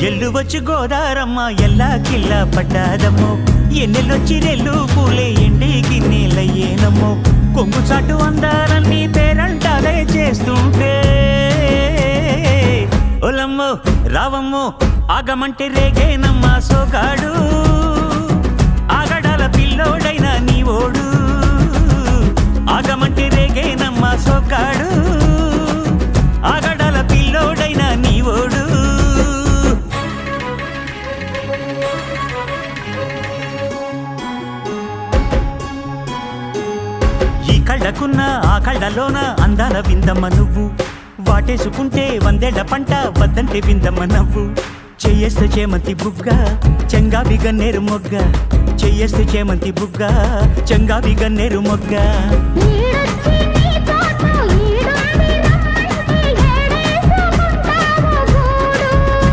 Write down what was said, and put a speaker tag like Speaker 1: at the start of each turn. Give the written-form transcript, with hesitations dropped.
Speaker 1: ఎల్లు వచ్చి గోదారమ్మ ఎల్లా కిల్లా పడ్డాదమ్మో ఎన్నెల్లొచ్చి రెల్లు పూలే ఎండి గిన్నెలయ్యేనమ్మో కొంగు చాటు అందాలన్నీ పేరంటాలే చేస్తుంటే ఒలమ్మో రావమ్మో ఆగమంటే రేగేనమ్మా సోగాడు ఆగడాల పిల్లోడైనా నీ ఓడు ఆగమంటే రేగేనమ్మా సోగాడు ఆగడాల పిల్లోడైనా నీ ఓడు కళ్ళకున్న ఆ కళ్ళలోన అందాల విందమ్మ నువ్వు వాటేసుకుంటే వందేళ్ల పంట వద్దంటే విందమ్మ నవ్వు చెయ్యేస్తే చేమంతి బుగ్గ చెంగావి గన్నేరు మొగ్గ చెయ్యేస్తే చేమంతి బుగ్గ చెంగావి గన్నేరు మొగ్గ